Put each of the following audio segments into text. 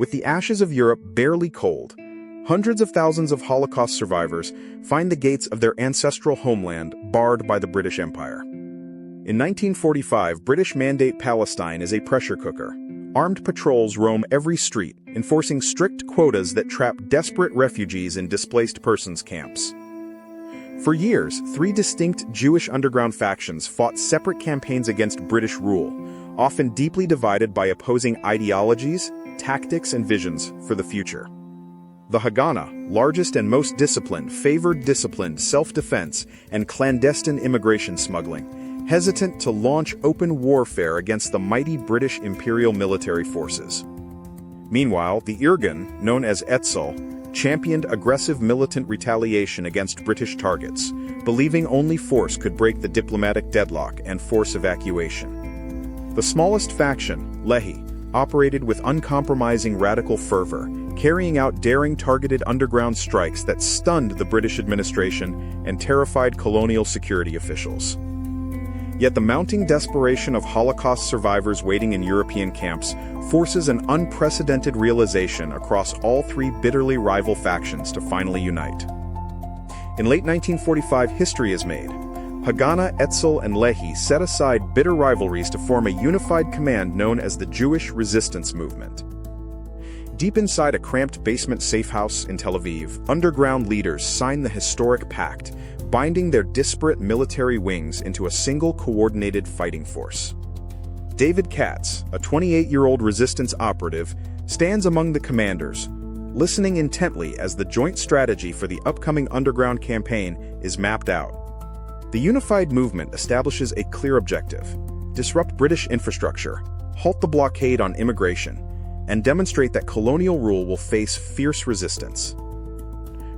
With the ashes of Europe barely cold, hundreds of thousands of Holocaust survivors find the gates of their ancestral homeland barred by the British Empire. In 1945, British Mandate Palestine is a pressure cooker. Armed patrols roam every street, enforcing strict quotas that trap desperate refugees in displaced persons camps. For years, three distinct Jewish underground factions fought separate campaigns against British rule, often deeply divided by opposing ideologies, tactics, and visions for the future. The Haganah, largest and most disciplined, favored disciplined self-defense and clandestine immigration smuggling, hesitant to launch open warfare against the mighty British imperial military forces. Meanwhile, the Irgun, known as Etzel, championed aggressive militant retaliation against British targets, believing only force could break the diplomatic deadlock and force evacuation. The smallest faction, Lehi, operated with uncompromising radical fervor, carrying out daring targeted underground strikes that stunned the British administration and terrified colonial security officials. Yet the mounting desperation of Holocaust survivors waiting in European camps forces an unprecedented realization across all three bitterly rival factions to finally unite. In late 1945, history is made. Haganah, Etzel, and Lehi set aside bitter rivalries to form a unified command known as the Jewish Resistance Movement. Deep inside a cramped basement safe house in Tel Aviv, underground leaders sign the historic pact, binding their disparate military wings into a single coordinated fighting force. David Katz, a 28-year-old resistance operative, stands among the commanders, listening intently as the joint strategy for the upcoming underground campaign is mapped out. The unified movement establishes a clear objective: disrupt British infrastructure, halt the blockade on immigration, and demonstrate that colonial rule will face fierce resistance.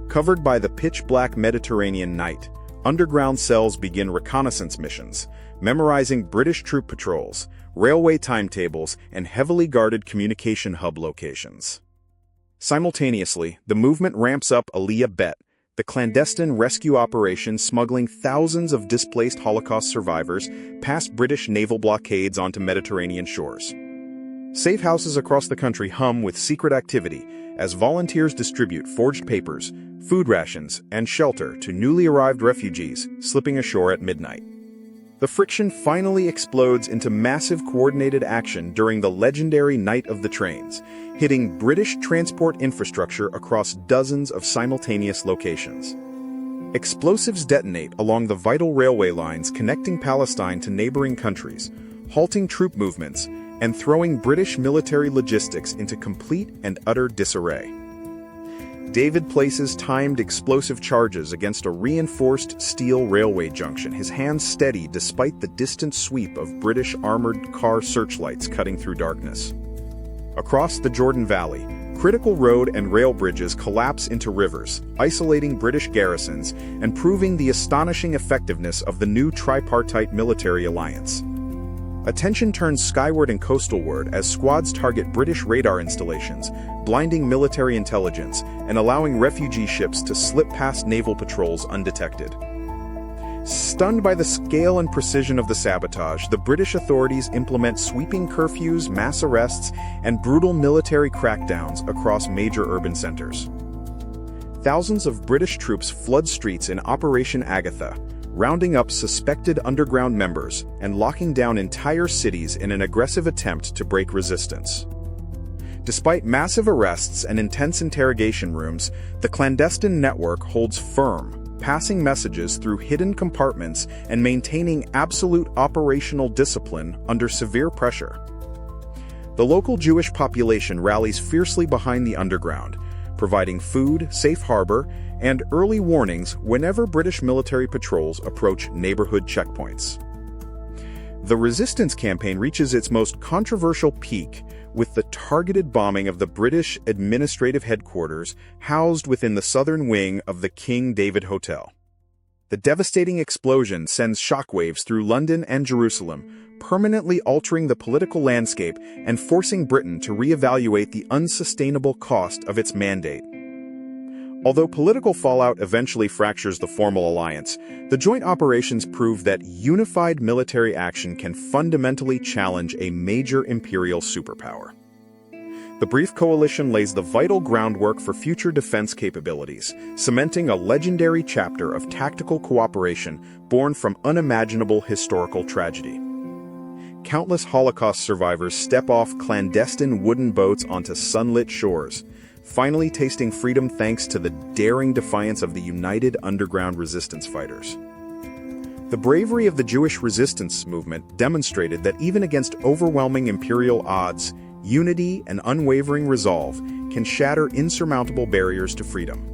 Covered by the pitch-black Mediterranean night, underground cells begin reconnaissance missions, memorizing British troop patrols, railway timetables, and heavily guarded communication hub locations. Simultaneously, the movement ramps up Aliyah Bet, the clandestine rescue operation smuggling thousands of displaced Holocaust survivors past British naval blockades onto Mediterranean shores. Safe houses across the country hum with secret activity as volunteers distribute forged papers, food rations, and shelter to newly arrived refugees slipping ashore at midnight. The friction finally explodes into massive coordinated action during the legendary Night of the Trains, hitting British transport infrastructure across dozens of simultaneous locations. Explosives detonate along the vital railway lines connecting Palestine to neighboring countries, halting troop movements and throwing British military logistics into complete and utter disarray. David places timed explosive charges against a reinforced steel railway junction, his hands steady despite the distant sweep of British armored car searchlights cutting through darkness. Across the Jordan Valley, critical road and rail bridges collapse into rivers, isolating British garrisons and proving the astonishing effectiveness of the new tripartite military alliance. Attention turns skyward and coastalward as squads target British radar installations, blinding military intelligence and allowing refugee ships to slip past naval patrols undetected. Stunned by the scale and precision of the sabotage, the British authorities implement sweeping curfews, mass arrests, and brutal military crackdowns across major urban centers. Thousands of British troops flood streets in Operation Agatha, rounding up suspected underground members and locking down entire cities in an aggressive attempt to break resistance. Despite massive arrests and intense interrogation rooms, the clandestine network holds firm, passing messages through hidden compartments and maintaining absolute operational discipline under severe pressure. The local Jewish population rallies fiercely behind the underground, providing food, safe harbor, and early warnings whenever British military patrols approach neighborhood checkpoints. The resistance campaign reaches its most controversial peak with the targeted bombing of the British administrative headquarters housed within the southern wing of the King David Hotel. The devastating explosion sends shockwaves through London and Jerusalem, permanently altering the political landscape and forcing Britain to reevaluate the unsustainable cost of its mandate. Although political fallout eventually fractures the formal alliance, the joint operations prove that unified military action can fundamentally challenge a major imperial superpower. The brief coalition lays the vital groundwork for future defense capabilities, cementing a legendary chapter of tactical cooperation born from unimaginable historical tragedy. Countless Holocaust survivors step off clandestine wooden boats onto sunlit shores, finally tasting freedom thanks to the daring defiance of the united underground resistance fighters. The bravery of the Jewish resistance movement demonstrated that even against overwhelming imperial odds, unity and unwavering resolve can shatter insurmountable barriers to freedom.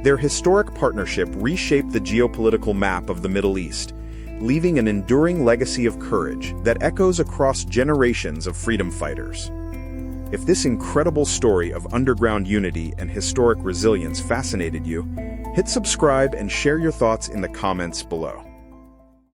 Their historic partnership reshaped the geopolitical map of the Middle East, leaving an enduring legacy of courage that echoes across generations of freedom fighters. If this incredible story of underground unity and historic resilience fascinated you, hit subscribe and share your thoughts in the comments below.